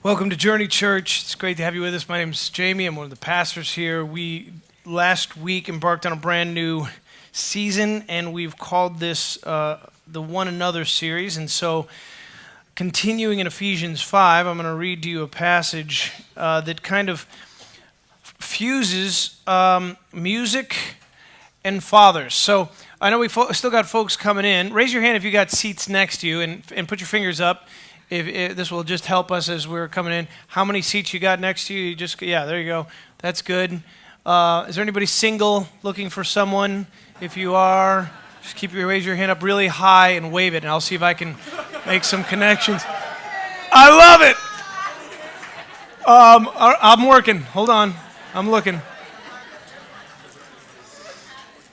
Welcome to Journey Church. It's great to have you with us. My name is Jamie. I'm one of the pastors here. We last week embarked on a brand new season, and we've called this the One Another series. And so, continuing in Ephesians 5, I'm going to read to you a passage that kind of fuses music and fathers. So, I know we've still got folks coming in. Raise your hand if you got seats next to you, and put your fingers up. If this will just help us as we're coming in. How many seats you got next to you? Yeah, there you go. That's good. Is there anybody single looking for someone? If you are, just raise your hand up really high and wave it, and I'll see if I can make some connections. I love it. I'm working. Hold on. I'm looking.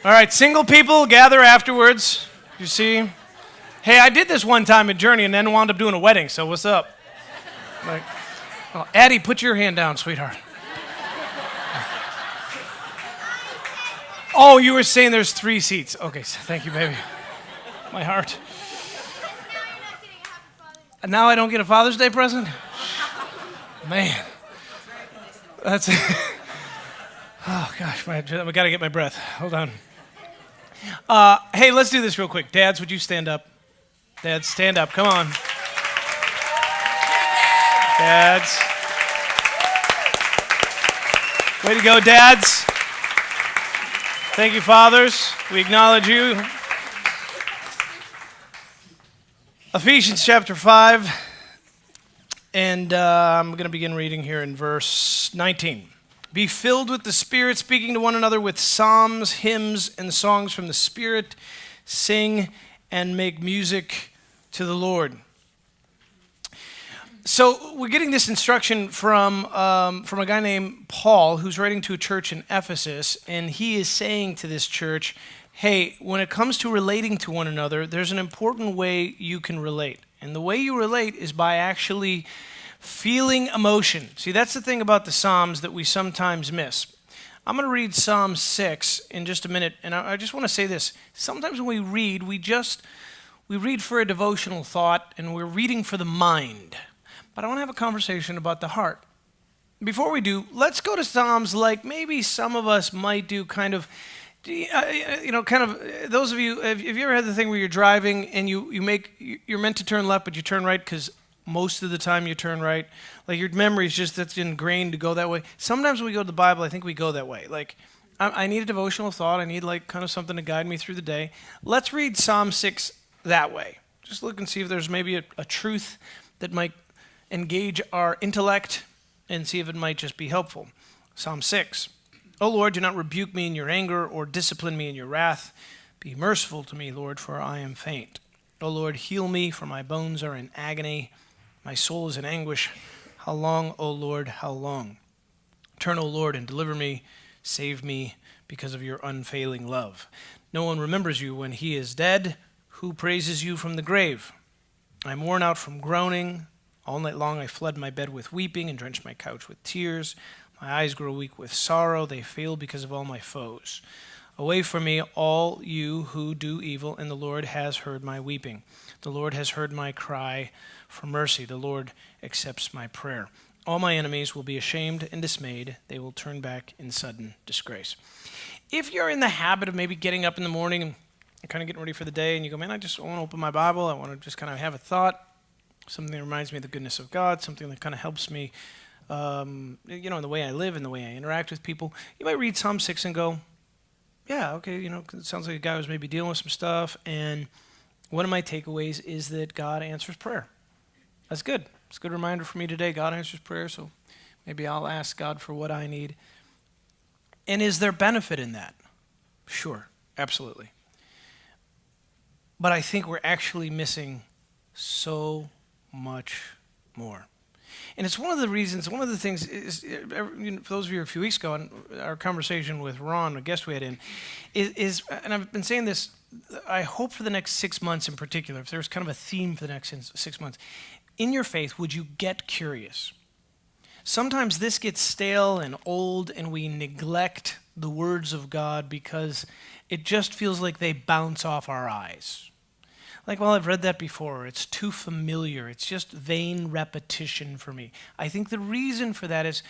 All right, single people, gather afterwards. You see? Hey, I did this one time at Journey and then wound up doing a wedding, so what's up? Addie, put your hand down, sweetheart. Oh, you were saying there's 3 seats. Okay, thank you, baby. My heart. Now I don't get a Father's Day present? Man. That's... Oh, gosh, I got to get my breath. Hold on. Hey, let's do this real quick. Dads, would you stand up? Dads, stand up. Come on. Dads. Way to go, dads. Thank you, fathers. We acknowledge you. Ephesians chapter 5. And I'm going to begin reading here in verse 19. Be filled with the Spirit, speaking to one another with psalms, hymns, and songs from the Spirit. Sing and make music to the Lord. So we're getting this instruction from a guy named Paul, who's writing to a church in Ephesus, and he is saying to this church, hey, when it comes to relating to one another, there's an important way you can relate. And the way you relate is by actually feeling emotion. See, that's the thing about the Psalms that we sometimes miss. I'm going to read Psalm 6 in just a minute, and I just want to say this. Sometimes when we read, we read for a devotional thought, and we're reading for the mind. But I want to have a conversation about the heart. Before we do, let's go to Psalms like maybe some of us might do those of you, have you ever had the thing where you're driving and you're meant to turn left, but you turn right because most of the time you turn right? Like your memory is just, that's ingrained to go that way. Sometimes when we go to the Bible, I think we go that way. Like, I need a devotional thought. I need kind of something to guide me through the day. Let's read Psalm 6 that way. Just look and see if there's maybe a truth that might engage our intellect and see if it might just be helpful. Psalm 6. O Lord, do not rebuke me in your anger or discipline me in your wrath. Be merciful to me, Lord, for I am faint. O Lord, heal me, for my bones are in agony. My soul is in anguish. How long, O Lord, how long? Turn, O Lord, and deliver me. Save me because of your unfailing love. No one remembers you when he is dead. Who praises you from the grave? I am worn out from groaning. All night long I flood my bed with weeping and drench my couch with tears. My eyes grow weak with sorrow. They fail because of all my foes. Away from me, all you who do evil, and the Lord has heard my weeping. The Lord has heard my cry for mercy. The Lord accepts my prayer. All my enemies will be ashamed and dismayed. They will turn back in sudden disgrace. If you're in the habit of maybe getting up in the morning and kind of getting ready for the day, and you go, man, I just want to open my Bible. I want to just kind of have a thought, something that reminds me of the goodness of God, something that kind of helps me, in the way I live and the way I interact with people. You might read Psalm 6 and go, yeah, okay, it sounds like a guy who's maybe dealing with some stuff, and one of my takeaways is that God answers prayer. That's good. It's a good reminder for me today. God answers prayer, so maybe I'll ask God for what I need. And is there benefit in that? Sure, absolutely. But I think we're actually missing so much more. And it's one of the things is, for those of you a few weeks ago, in our conversation with Ron, a guest we had in, is and I've been saying this, I hope for the next 6 months in particular, if there's kind of a theme for the next 6 months, in your faith, would you get curious? Sometimes this gets stale and old, and we neglect the words of God because it just feels like they bounce off our eyes. like, well, I've read that before. It's too familiar. It's just vain repetition for me. I think the reason for that is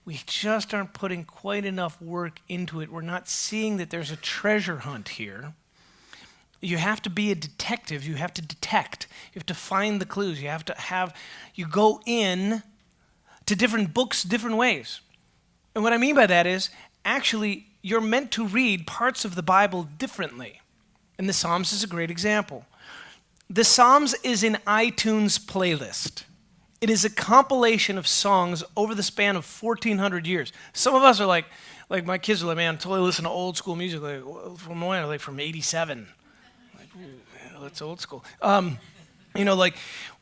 we just aren't putting quite enough work into it. We're not seeing that there's a treasure hunt here. You have to be a detective. You have to detect. You have to find the clues. You go in to different books different ways. And what I mean by that is, actually, you're meant to read parts of the Bible differently. And the Psalms is a great example. The Psalms is an iTunes playlist. It is a compilation of songs over the span of 1,400 years. Some of us are like my kids are like, man, until I listen to old school music, from when? Like from 87. That's old school.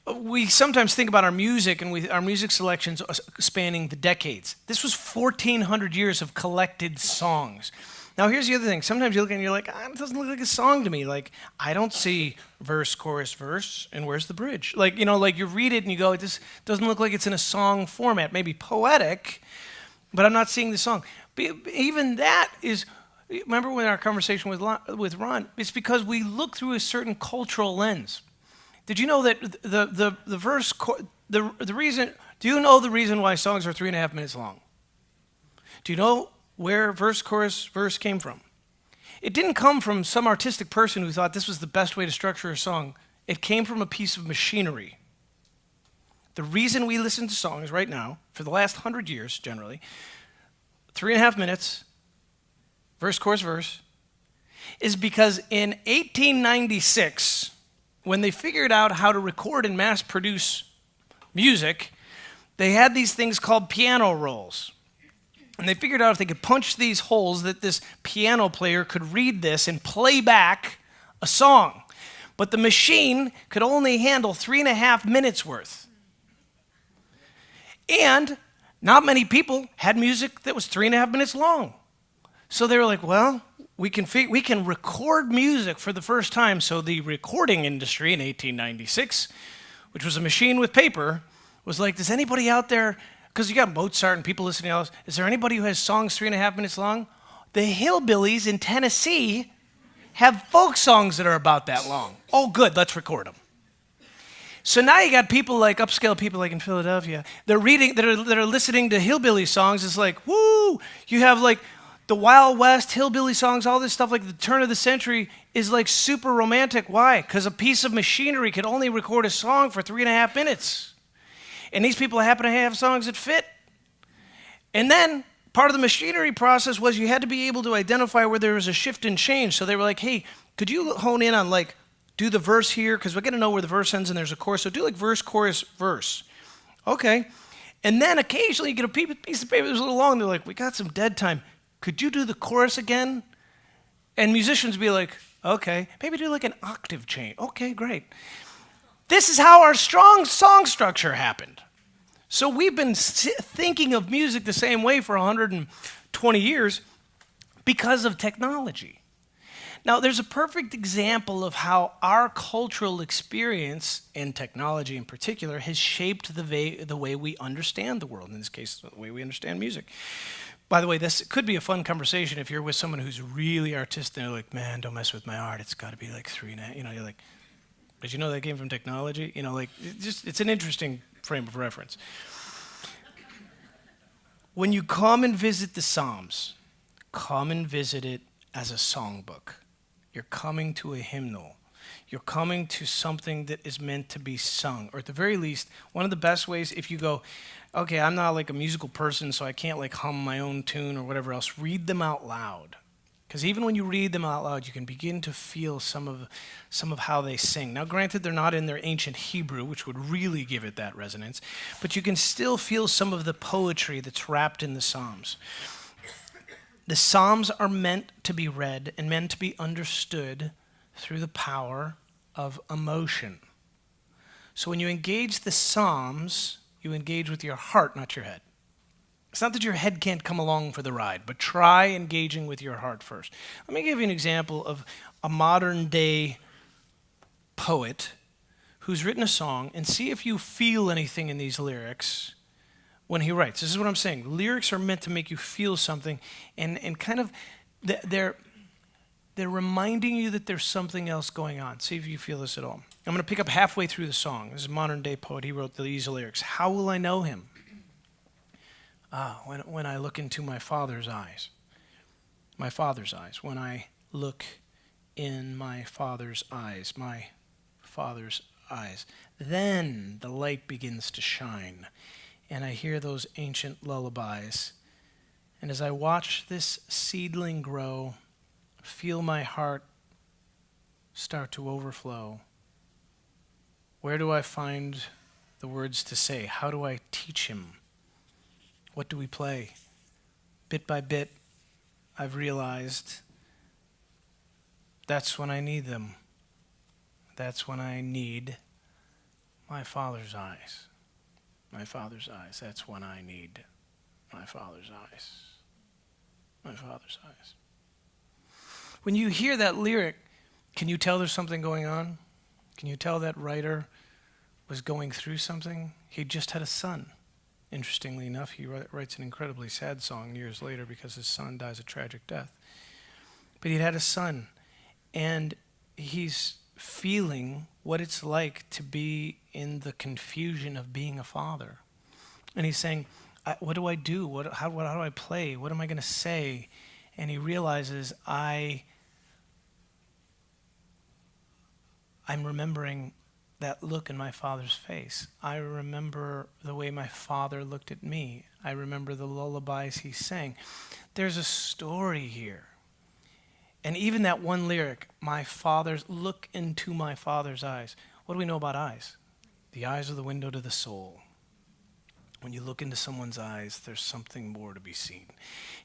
We sometimes think about our music and our music selections spanning the decades. This was 1,400 years of collected songs. Now, here's the other thing. Sometimes you look and you're like, it doesn't look like a song to me. Like, I don't see verse, chorus, verse, and where's the bridge? You read it and you go, this doesn't look like it's in a song format. Maybe poetic, but I'm not seeing the song. But even that is... Remember when our conversation with Ron? It's because we look through a certain cultural lens. Did you know that the verse, the reason? Do you know the reason why songs are 3.5 minutes long? Do you know where verse, chorus, verse came from? It didn't come from some artistic person who thought this was the best way to structure a song. It came from a piece of machinery. The reason we listen to songs right now, for the last 100 years generally, 3.5 minutes. Verse, chorus, verse, is because in 1896, when they figured out how to record and mass produce music, they had these things called piano rolls. And they figured out if they could punch these holes that this piano player could read this and play back a song. But the machine could only handle 3.5 minutes worth. And not many people had music that was 3.5 minutes long. So they were like, well, we can record music for the first time. So the recording industry in 1896, which was a machine with paper, was like, does anybody out there, because you got Mozart and people listening to all this, is there anybody who has songs 3.5 minutes long? The hillbillies in Tennessee have folk songs that are about that long. Oh, good, let's record them. So now you got people like upscale people like in Philadelphia. That are listening to hillbilly songs. It's like, woo! You have like the Wild West, hillbilly songs, all this stuff like the turn of the century is like super romantic. Why? Because a piece of machinery could only record a song for 3.5 minutes. And these people happen to have songs that fit. And then part of the machinery process was you had to be able to identify where there was a shift and change. So they were like, hey, could you hone in on like, do the verse here? Because we're going to know where the verse ends and there's a chorus. So do like verse, chorus, verse. Okay. And then occasionally you get a piece of paper that's a little long. They're like, we got some dead time. Could you do the chorus again? And musicians be like, okay, maybe do like an octave change. Okay, great. This is how our strong song structure happened. So we've been thinking of music the same way for 120 years because of technology. Now, there's a perfect example of how our cultural experience, and technology in particular, has shaped the way we understand the world, in this case, the way we understand music. By the way, this could be a fun conversation if you're with someone who's really artistic and they're like, man, don't mess with my art. It's got to be like 3.5. You're like, did you know that came from technology? It's an interesting frame of reference. When you come and visit the Psalms, come and visit it as a songbook. You're coming to a hymnal. You're coming to something that is meant to be sung. Or at the very least, one of the best ways, if you go, okay, I'm not like a musical person, so I can't like hum my own tune or whatever else, read them out loud. Because even when you read them out loud, you can begin to feel some of how they sing. Now, granted, they're not in their ancient Hebrew, which would really give it that resonance, but you can still feel some of the poetry that's wrapped in the Psalms. The Psalms are meant to be read and meant to be understood through the power of emotion. So when you engage the Psalms, you engage with your heart, not your head. It's not that your head can't come along for the ride, but try engaging with your heart first. Let me give you an example of a modern day poet who's written a song, and see if you feel anything in these lyrics when he writes. This is what I'm saying. Lyrics are meant to make you feel something, and kind of they're They're reminding you that there's something else going on. See if you feel this at all. I'm going to pick up halfway through the song. This is a modern day poet. He wrote these lyrics. How will I know him? When I look into my Father's eyes. My Father's eyes. When I look in my Father's eyes. My Father's eyes. Then the light begins to shine, and I hear those ancient lullabies. And as I watch this seedling grow, feel my heart start to overflow. Where do I find the words to say? How do I teach him? What do we play? Bit by bit, I've realized that's when I need them. That's when I need my Father's eyes. My Father's eyes. That's when I need my Father's eyes. My Father's eyes. When you hear that lyric, can you tell there's something going on? Can you tell that writer was going through something? He just had a son. Interestingly enough, he writes an incredibly sad song years later because his son dies a tragic death. But he'd had a son, and he's feeling what it's like to be in the confusion of being a father. And he's saying, what do I do? How do I play? What am I going to say? And he realizes, I'm remembering that look in my father's face. I remember the way my father looked at me. I remember the lullabies he sang. There's a story here. And even that one lyric, look into my Father's eyes. What do we know about eyes? The eyes are the window to the soul. When you look into someone's eyes, there's something more to be seen.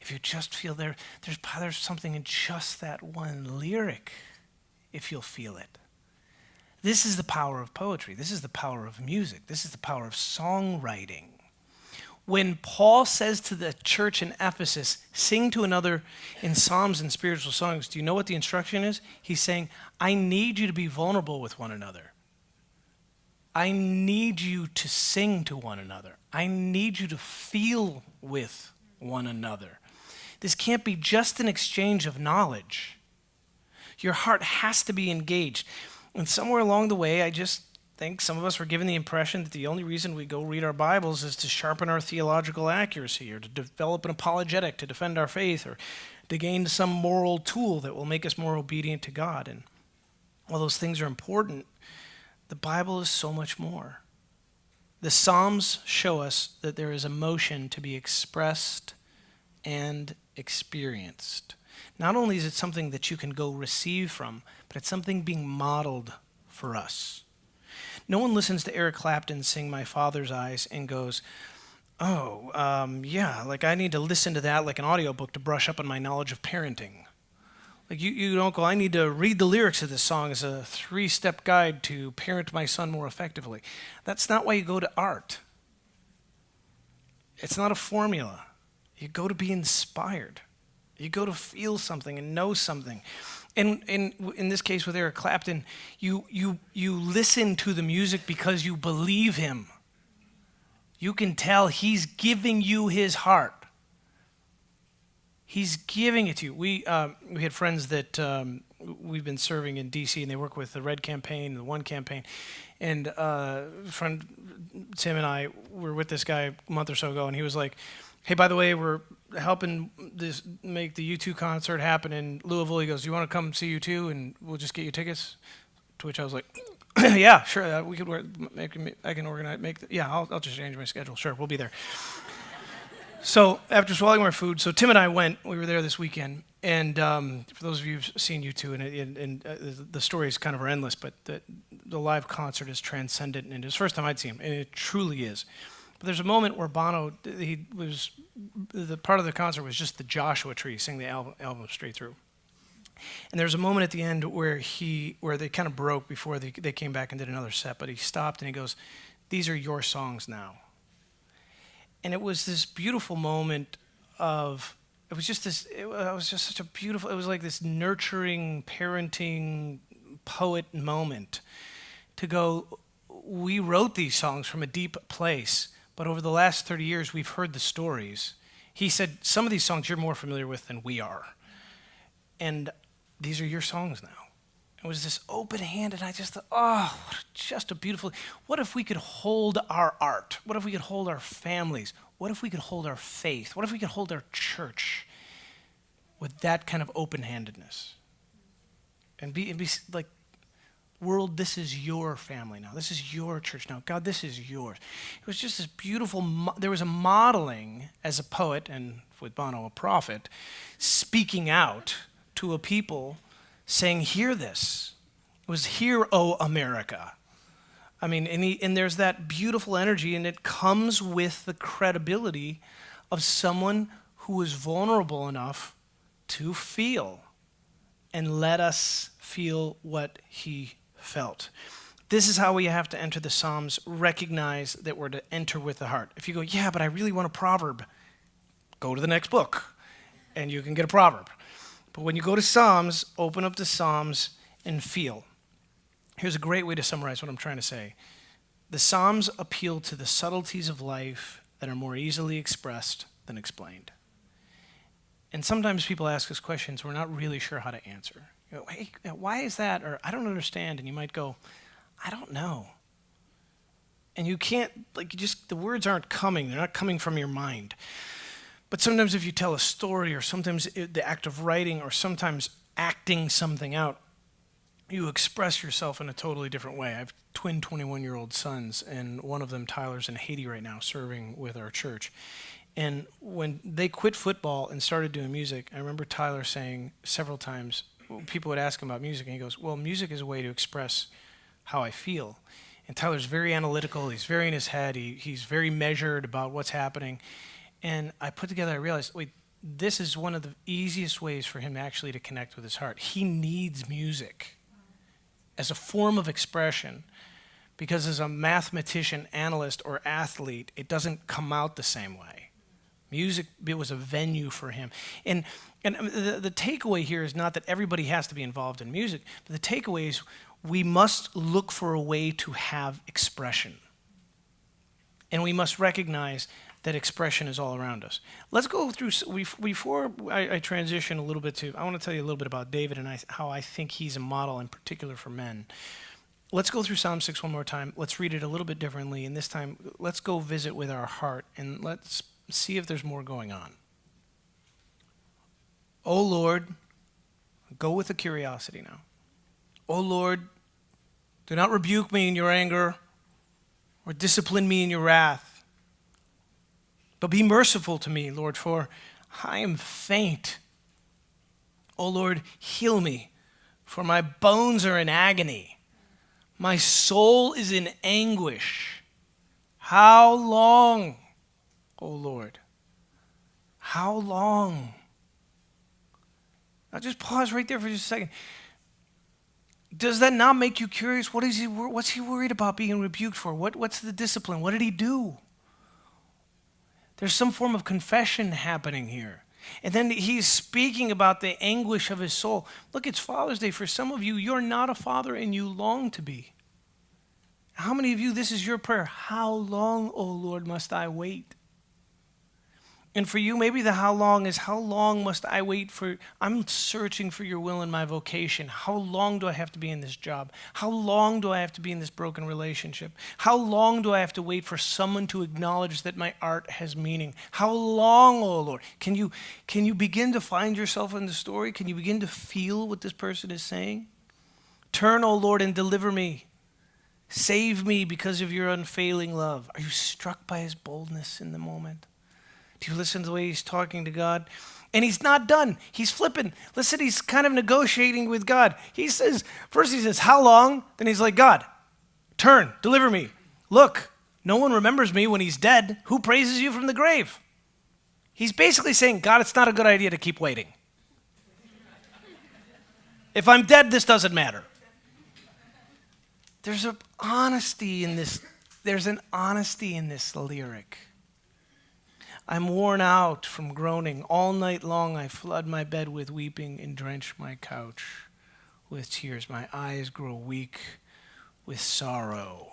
If you just feel there's something in just that one lyric, if you'll feel it. This is the power of poetry. This is the power of music. This is the power of songwriting. When Paul says to the church in Ephesus, sing to another in psalms and spiritual songs, do you know what the instruction is? He's saying, I need you to be vulnerable with one another. I need you to sing to one another. I need you to feel with one another. This can't be just an exchange of knowledge. Your heart has to be engaged. And somewhere along the way, I just think some of us were given the impression that the only reason we go read our Bibles is to sharpen our theological accuracy or to develop an apologetic to defend our faith or to gain some moral tool that will make us more obedient to God. And while those things are important, the Bible is so much more. The Psalms show us that there is emotion to be expressed and experienced. Not only is it something that you can go receive from, but it's something being modeled for us. No one listens to Eric Clapton sing My Father's Eyes and goes, like I need to listen to that like an audiobook to brush up on my knowledge of parenting. Like you don't go, I need to read the lyrics of this song as a 3-step guide to parent my son more effectively. That's not why you go to art. It's not a formula. You go to be inspired. You go to feel something and know something. And in this case with Eric Clapton, you listen to the music because you believe him. You can tell he's giving you his heart. He's giving it to you. We had friends that we've been serving in D.C. and they work with the Red Campaign, the One Campaign. And friend Tim and I were with this guy a month or so ago, and he was like, hey, by the way, we're helping make the U2 concert happen in Louisville. He goes, you want to come see U2 and we'll just get you tickets? To which I was like, yeah, sure. We could I can organize, I'll just change my schedule. Sure, we'll be there. So after swallowing our food, so Tim and I went. We were there this weekend, and for those of you who've seen U2, and the stories kind of are endless, but the live concert is transcendent, and it's the first time I'd seen him, and it truly is. But there's a moment where Bono, the part of the concert was just the Joshua Tree, sing the album straight through. And there's a moment at the end where they kind of broke before they came back and did another set, but he stopped and he goes, these are your songs now. And it was this beautiful moment it was just such a beautiful, it was like this nurturing, parenting, poet moment to go, we wrote these songs from a deep place, but over the last 30 years, we've heard the stories. He said, some of these songs you're more familiar with than we are. And these are your songs now. It was this open hand, and I just thought, oh, just a beautiful. What if we could hold our art? What if we could hold our families? What if we could hold our faith? What if we could hold our church with that kind of open-handedness? And be like, world, this is your family now. This is your church now. God, this is yours. It was just this beautiful, there was a modeling as a poet, and with Bono, a prophet, speaking out to a people saying, hear this. It was, hear, O America. I mean, and there's that beautiful energy, and it comes with the credibility of someone who is vulnerable enough to feel and let us feel what he felt. This is how we have to enter the Psalms, recognize that we're to enter with the heart. If you go, yeah, but I really want a proverb, go to the next book, and you can get a proverb. But when you go to Psalms, open up the Psalms and feel. Here's a great way to summarize what I'm trying to say. The Psalms appeal to the subtleties of life that are more easily expressed than explained. And sometimes people ask us questions we're not really sure how to answer. You go, hey, why is that? Or I don't understand. And you might go, I don't know. And you can't, the words aren't coming. They're not coming from your mind. But sometimes if you tell a story, or sometimes the act of writing, or sometimes acting something out, you express yourself in a totally different way. I have twin 21-year-old sons, and one of them, Tyler's in Haiti right now, serving with our church. And when they quit football and started doing music, I remember Tyler saying several times, people would ask him about music, and he goes, well, music is a way to express how I feel. And Tyler's very analytical. He's very in his head. He's very measured about what's happening. And I realized, wait, this is one of the easiest ways for him actually to connect with his heart. He needs music as a form of expression, because as a mathematician, analyst, or athlete, it doesn't come out the same way. Music, it was a venue for him. And the takeaway here is not that everybody has to be involved in music, but the takeaway is we must look for a way to have expression. And we must recognize that expression is all around us. Let's go through, before I transition a little bit I want to tell you a little bit about David and how I think he's a model in particular for men. Let's go through Psalm 6 one more time. Let's read it a little bit differently, and this time let's go visit with our heart, and let's see if there's more going on. O Lord, go with a curiosity now. O Lord, do not rebuke me in your anger or discipline me in your wrath. But be merciful to me, Lord, for I am faint. O Lord, heal me, for my bones are in agony. My soul is in anguish. How long, O Lord? How long? Now just pause right there for just a second. Does that not make you curious? What's he worried about being rebuked for? What's the discipline? What did he do? There's some form of confession happening here. And then he's speaking about the anguish of his soul. Look, it's Father's Day. For some of you, you're not a father and you long to be. How many of you, this is your prayer? How long, O Lord, must I wait? And for you, maybe the how long is, how long must I wait for, I'm searching for your will in my vocation. How long do I have to be in this job? How long do I have to be in this broken relationship? How long do I have to wait for someone to acknowledge that my art has meaning? How long, oh Lord? Can you begin to find yourself in the story? Can you begin to feel what this person is saying? Turn, O Lord, and deliver me. Save me because of your unfailing love. Are you struck by his boldness in the moment? Do you listen to the way he's talking to God? And he's not done. He's flipping. Listen, he's kind of negotiating with God. First he says, how long? Then he's like, God, turn, deliver me. Look, no one remembers me when he's dead. Who praises you from the grave? He's basically saying, God, it's not a good idea to keep waiting. If I'm dead, this doesn't matter. There's an honesty in this. There's an honesty in this lyric. I'm worn out from groaning. All night long I flood my bed with weeping and drench my couch with tears. My eyes grow weak with sorrow.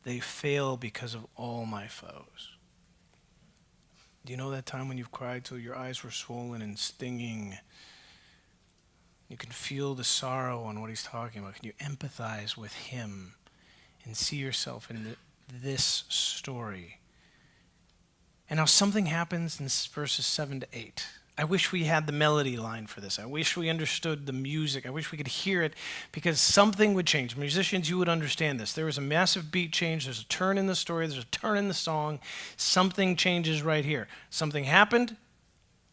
They fail because of all my foes. Do you know that time when you've cried till your eyes were swollen and stinging? You can feel the sorrow on what he's talking about. Can you empathize with him and see yourself in this story? And now something happens in verses 7 to 8. I wish we had the melody line for this. I wish we understood the music. I wish we could hear it, because something would change. Musicians, you would understand this. There was a massive beat change. There's a turn in the story. There's a turn in the song. Something changes right here. Something happened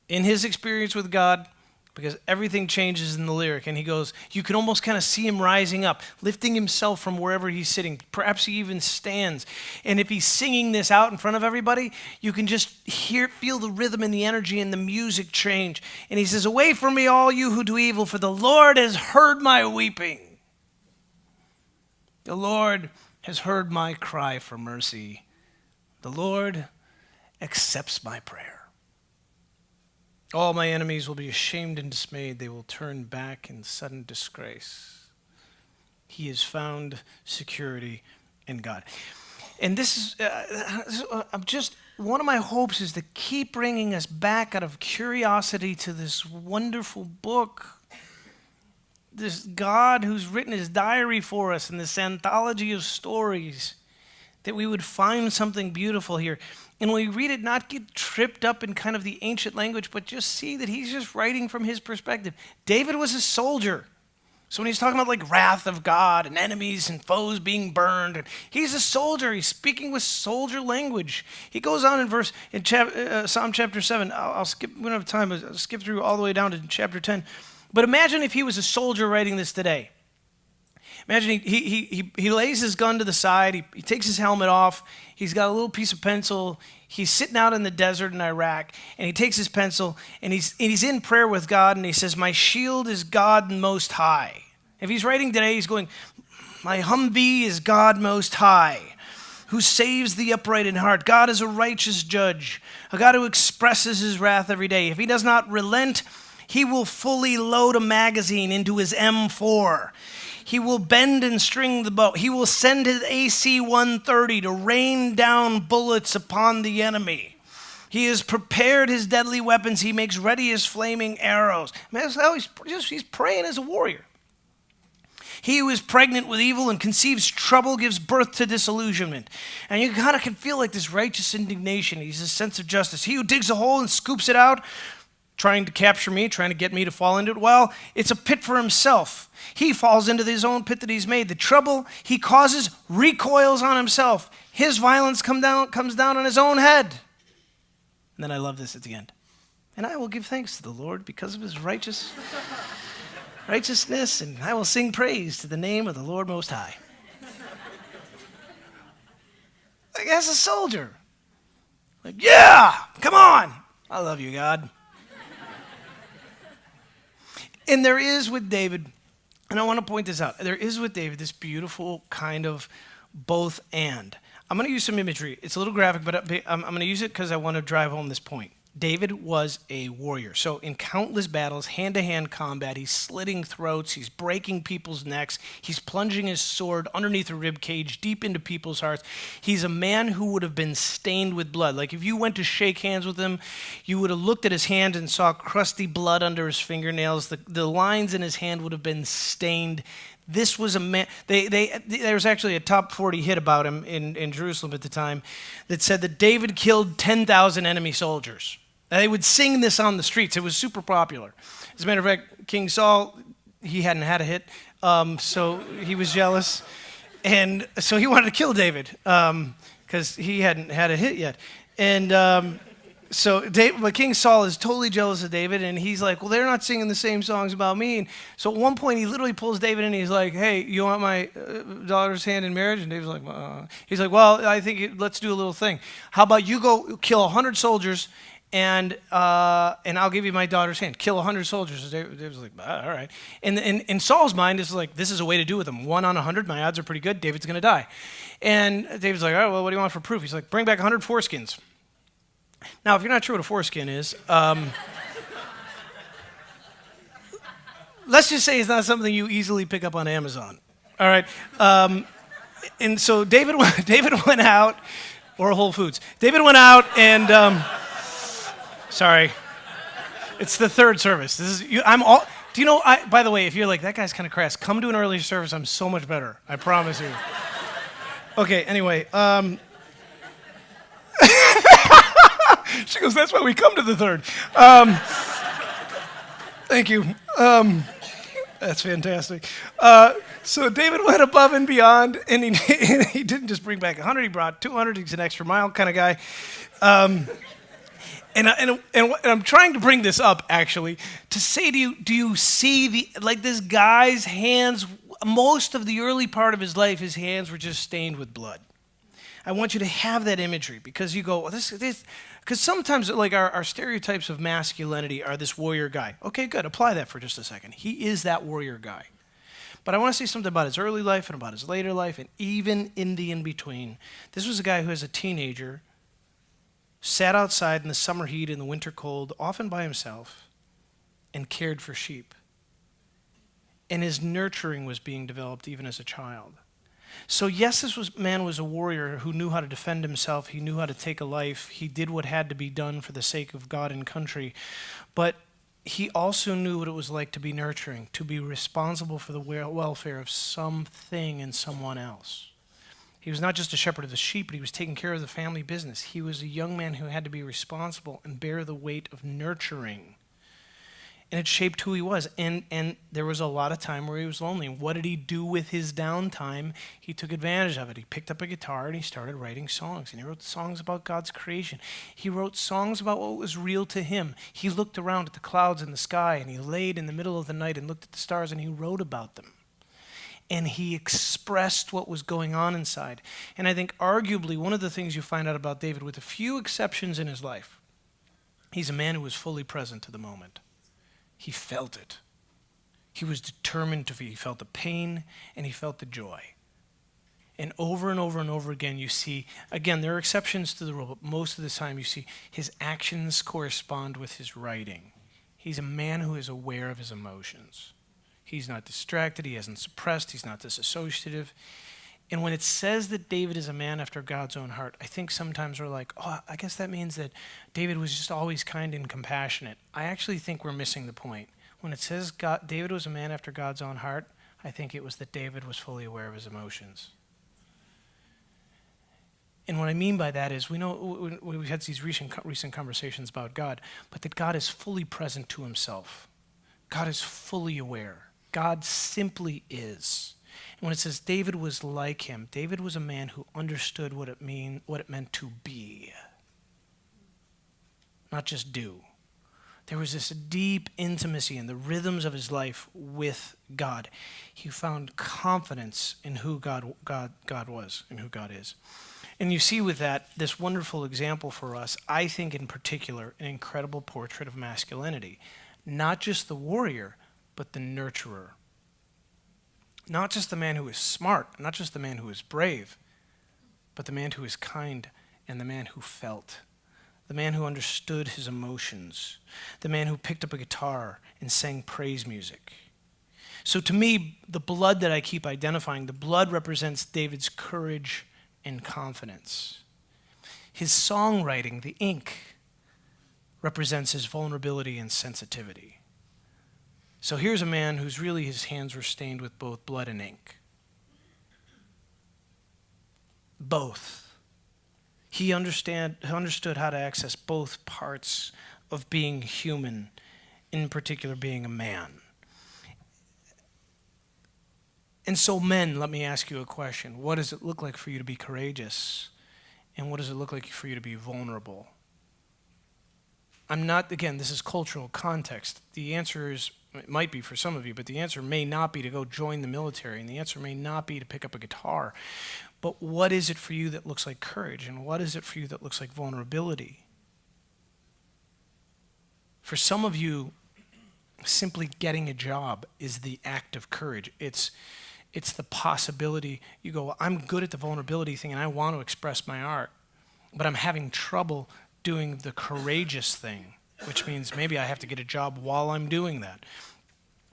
in his experience with God, because everything changes in the lyric. And he goes, you can almost kind of see him rising up, lifting himself from wherever he's sitting. Perhaps he even stands. And if he's singing this out in front of everybody, you can just feel the rhythm and the energy and the music change. And he says, away from me, all you who do evil, for the Lord has heard my weeping. The Lord has heard my cry for mercy. The Lord accepts my prayer. All my enemies will be ashamed and dismayed. They will turn back in sudden disgrace. He has found security in God. And this is, one of my hopes is to keep bringing us back out of curiosity to this wonderful book. This God who's written his diary for us in this anthology of stories, that we would find something beautiful here. And when we read it, not get tripped up in kind of the ancient language, but just see that he's just writing from his perspective. David was a soldier. So when he's talking about like wrath of God and enemies and foes being burned, and he's a soldier. He's speaking with soldier language. He goes on in Psalm chapter 7. I'll skip, we don't have time. I'll skip through all the way down to chapter 10. But imagine if he was a soldier writing this today. Imagine he lays his gun to the side, he takes his helmet off, he's got a little piece of pencil, he's sitting out in the desert in Iraq, and he takes his pencil, and he's in prayer with God, and he says, my shield is God Most High. If he's writing today, he's going, my Humvee is God Most High, who saves the upright in heart. God is a righteous judge, a God who expresses his wrath every day. If he does not relent, he will fully load a magazine into his M4. He will bend and string the bow. He will send his AC-130 to rain down bullets upon the enemy. He has prepared his deadly weapons. He makes ready his flaming arrows. I mean, that's how he's praying as a warrior. He who is pregnant with evil and conceives trouble gives birth to disillusionment. And you kind of can feel like this righteous indignation. He's a sense of justice. He who digs a hole and scoops it out, trying to capture me, trying to get me to fall into it, well, it's a pit for himself. He falls into his own pit that he's made. The trouble he causes recoils on himself. His violence comes down on his own head. And then I love this at the end. And I will give thanks to the Lord because of his righteousness, and I will sing praise to the name of the Lord Most High. Like, as a soldier. Like, yeah, come on. I love you, God. And there is with David, and I want to point this out, there is with David this beautiful kind of both and. I'm going to use some imagery. It's a little graphic, but I'm going to use it because I want to drive home this point. David was a warrior. So in countless battles, hand-to-hand combat, he's slitting throats, he's breaking people's necks, he's plunging his sword underneath a rib cage, deep into people's hearts. He's a man who would have been stained with blood. Like if you went to shake hands with him, you would have looked at his hand and saw crusty blood under his fingernails. The lines in his hand would have been stained. This was a man, there was actually a top 40 hit about him in Jerusalem at the time that said that David killed 10,000 enemy soldiers. They would sing this on the streets. It was super popular. As a matter of fact, King Saul, he hadn't had a hit, so he was jealous. And so he wanted to kill David because he hadn't had a hit yet. And but King Saul is totally jealous of David, and he's like, well, they're not singing the same songs about me. And so at one point, he literally pulls David in, and he's like, hey, you want my daughter's hand in marriage? And David's like, he's like, well, I think let's do a little thing. How about you go kill 100 soldiers, and I'll give you my daughter's hand. Kill 100 soldiers. David was like, all right. And in Saul's mind, it's like, this is a way to do with them. 1 on 100, my odds are pretty good. David's going to die. And David's like, all right, well, what do you want for proof? He's like, bring back 100 foreskins. Now, if you're not sure what a foreskin is, let's just say it's not something you easily pick up on Amazon. All right. And so David went out, or Whole Foods. David went out and... sorry, it's the third service. Do you know, by the way, if you're like, that guy's kind of crass, come to an early service. I'm so much better. I promise you. Okay, anyway. She goes, that's why we come to the third. Thank you. That's fantastic. So David went above and beyond, and he didn't just bring back 100, he brought 200. He's an extra mile kind of guy. And I'm trying to bring this up, actually, to say to you, do you see this guy's hands, most of the early part of his life, his hands were just stained with blood. I want you to have that imagery, because you go, well, because sometimes like our stereotypes of masculinity are this warrior guy. Okay, good, apply that for just a second. He is that warrior guy. But I want to say something about his early life and about his later life, and even in the in-between. This was a guy who, as a teenager, sat outside in the summer heat and the winter cold, often by himself, and cared for sheep. And his nurturing was being developed even as a child. So yes, this man was a warrior who knew how to defend himself. He knew how to take a life. He did what had to be done for the sake of God and country. But he also knew what it was like to be nurturing, to be responsible for the welfare of something and someone else. He was not just a shepherd of the sheep, but he was taking care of the family business. He was a young man who had to be responsible and bear the weight of nurturing. And it shaped who he was. And there was a lot of time where he was lonely. What did he do with his downtime? He took advantage of it. He picked up a guitar and he started writing songs. And he wrote songs about God's creation. He wrote songs about what was real to him. He looked around at the clouds in the sky, and he laid in the middle of the night and looked at the stars, and he wrote about them. And he expressed what was going on inside. And I think arguably one of the things you find out about David, with a few exceptions in his life, he's a man who was fully present to the moment. He felt it. He was determined to feel. He felt the pain and he felt the joy. And over and over again you see, again, there are exceptions to the rule, but most of the time you see his actions correspond with his writing. He's a man who is aware of his emotions. He's not distracted, he hasn't suppressed, he's not disassociative. And when it says that David is a man after God's own heart, I think sometimes we're like, oh, I guess that means that David was just always kind and compassionate. I actually think we're missing the point. When it says David was a man after God's own heart, I think it was that David was fully aware of his emotions. And what I mean by that is, we know we've had these recent conversations about God, but that God is fully present to himself. God is fully aware. God simply is. And when it says David was like him, David was a man who understood what it meant to be, not just do. There was this deep intimacy in the rhythms of his life with God. He found confidence in who God was and who God is. And you see with that, this wonderful example for us, I think in particular, an incredible portrait of masculinity. Not just the warrior, but the nurturer. Not just the man who is smart, not just the man who is brave, but the man who is kind and the man who felt. The man who understood his emotions. The man who picked up a guitar and sang praise music. So to me, the blood that I keep identifying, the blood represents David's courage and confidence. His songwriting, the ink, represents his vulnerability and sensitivity. So here's a man whose really his hands were stained with both blood and ink. Both. He understood how to access both parts of being human, in particular being a man. And so men, let me ask you a question. What does it look like for you to be courageous? And what does it look like for you to be vulnerable? Again, this is cultural context. The answer is, it might be for some of you, but the answer may not be to go join the military, and the answer may not be to pick up a guitar. But what is it for you that looks like courage, and what is it for you that looks like vulnerability? For some of you, simply getting a job is the act of courage. It's the possibility. You go, well, I'm good at the vulnerability thing, and I want to express my art, but I'm having trouble doing the courageous thing, which means maybe I have to get a job while I'm doing that.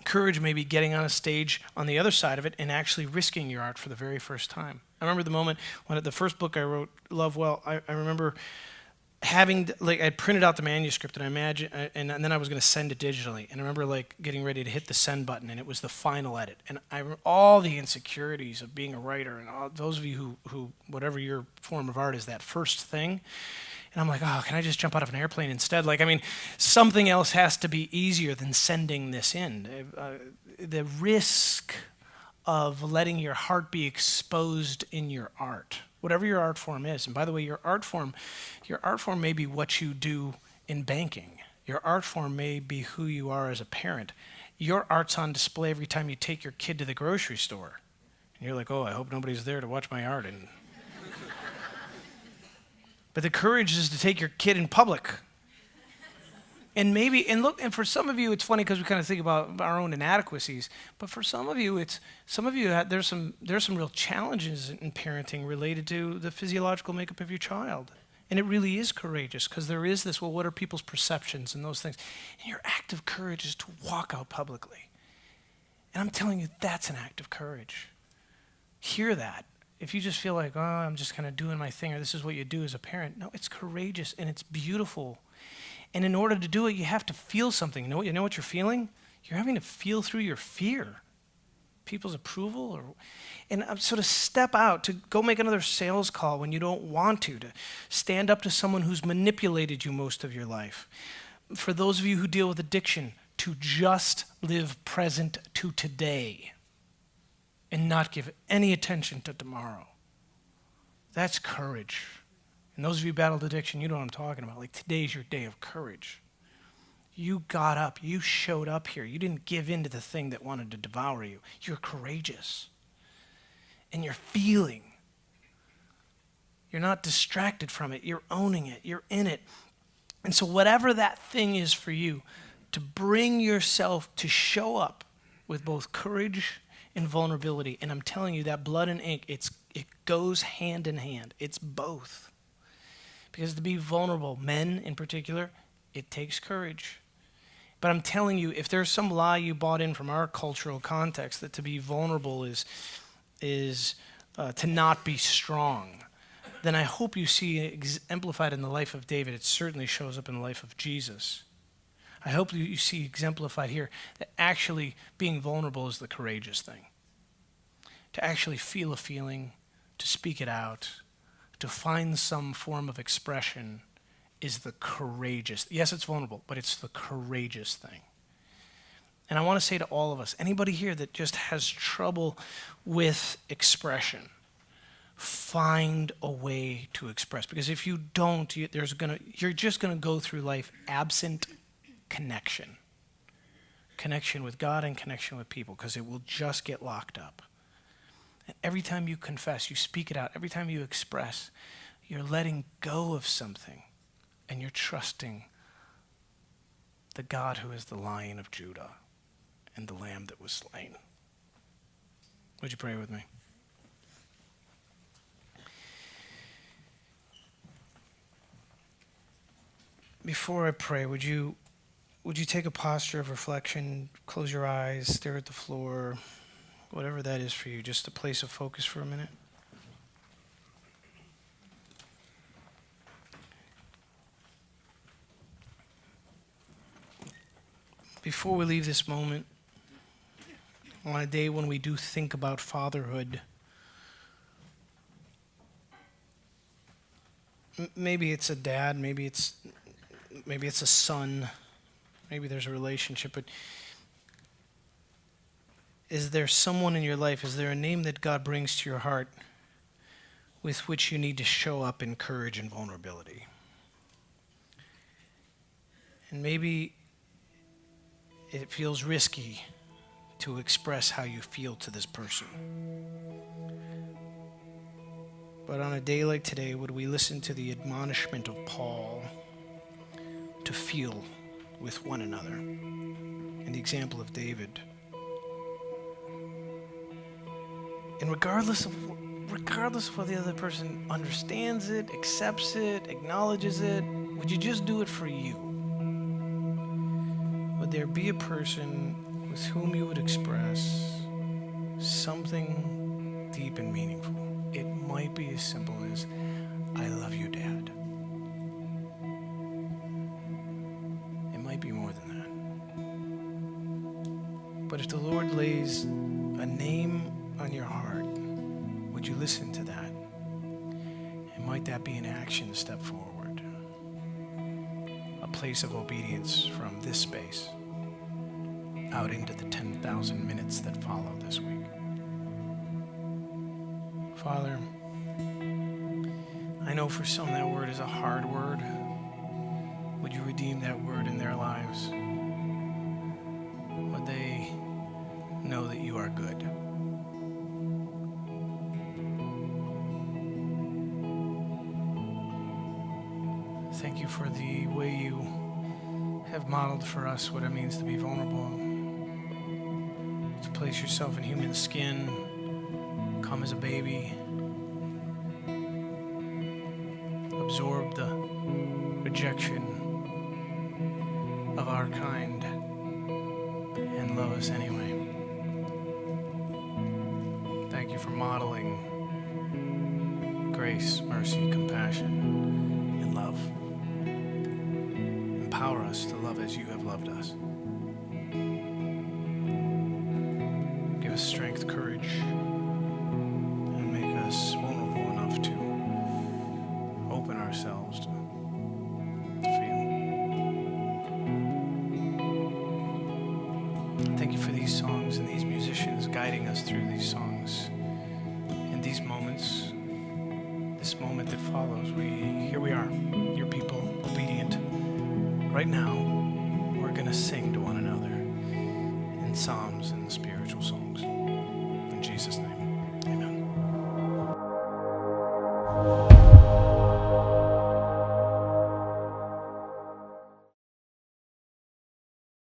Courage may be getting on a stage on the other side of it and actually risking your art for the very first time. I remember the moment when at the first book I wrote, Love Well, I remember I printed out the manuscript, and and then I was going to send it digitally, and I remember like getting ready to hit the send button, and it was the final edit, and all the insecurities of being a writer, and all those of you who whatever your form of art is, that first thing, and I'm like, oh, can I just jump out of an airplane instead? Like, I mean, something else has to be easier than sending this in. The risk of letting your heart be exposed in your art, whatever your art form is. And by the way, your art form may be what you do in banking. Your art form may be who you are as a parent. Your art's on display every time you take your kid to the grocery store. And you're like, oh, I hope nobody's there to watch my art. But the courage is to take your kid in public. And for some of you, it's funny because we kind of think about our own inadequacies. But for some of you, there's some real challenges in parenting related to the physiological makeup of your child. And it really is courageous because there is this, well, what are people's perceptions and those things? And your act of courage is to walk out publicly. And I'm telling you, that's an act of courage. Hear that. If you just feel like, oh, I'm just kind of doing my thing, or this is what you do as a parent. No, it's courageous and it's beautiful. And in order to do it, you have to feel something. You know what you're feeling? You're having to feel through your fear. People's approval. So to step out, to go make another sales call when you don't want to stand up to someone who's manipulated you most of your life. For those of you who deal with addiction, to just live present to today and not give any attention to tomorrow. That's courage. And those of you who battled addiction, you know what I'm talking about. Like, today's your day of courage. You got up. You showed up here. You didn't give in to the thing that wanted to devour you. You're courageous. And you're feeling. You're not distracted from it. You're owning it. You're in it. And so whatever that thing is for you, to bring yourself to show up with both courage and vulnerability. And I'm telling you, that blood and ink, it goes hand in hand. It's both. Because to be vulnerable, men in particular, it takes courage. But I'm telling you, if there's some lie you bought in from our cultural context that to be vulnerable is to not be strong, then I hope you see exemplified in the life of David. It certainly shows up in the life of Jesus. I hope you see exemplified here that actually being vulnerable is the courageous thing. To actually feel a feeling, to speak it out, to find some form of expression is the courageous. Yes, it's vulnerable, but it's the courageous thing. And I want to say to all of us, anybody here that just has trouble with expression, find a way to express. Because if you don't, you're just going to go through life absent connection. Connection with God and connection with people, because it will just get locked up. And every time you confess, you speak it out, every time you express, you're letting go of something, and you're trusting the God who is the Lion of Judah and the Lamb that was slain. Would you pray with me? Before I pray, would you take a posture of reflection, close your eyes, stare at the floor, whatever that is for you, just a place of focus for a minute? Before we leave this moment, on a day when we do think about fatherhood, maybe it's a dad, maybe it's a son, maybe there's a relationship, but is there someone in your life, is there a name that God brings to your heart with which you need to show up in courage and vulnerability? And maybe it feels risky to express how you feel to this person. But on a day like today, would we listen to the admonishment of Paul to feel with one another, and the example of David? And regardless of whether the other person understands it, accepts it, acknowledges it, would you just do it for you? Would there be a person with whom you would express something deep and meaningful? It might be as simple as, I love you, Dad. But if the Lord lays a name on your heart, would you listen to that? And might that be an action step forward? A place of obedience from this space out into the 10,000 minutes that follow this week. Father, I know for some that word is a hard word. Would you redeem that word in their lives? Would they know that you are good? Thank you for the way you have modeled for us what it means to be vulnerable, to place yourself in human skin, come as a baby, absorb the rejection of our kind, and love us anyway. Thank you for modeling grace, mercy, compassion, and love. Empower us to love as you have loved us. Give us strength, courage, and make us vulnerable enough to open ourselves to feel. Thank you for these songs and these musicians guiding us through these songs and these moments. This moment that follows, here we are, your people, obedient. Right now, we're going to sing to one another in psalms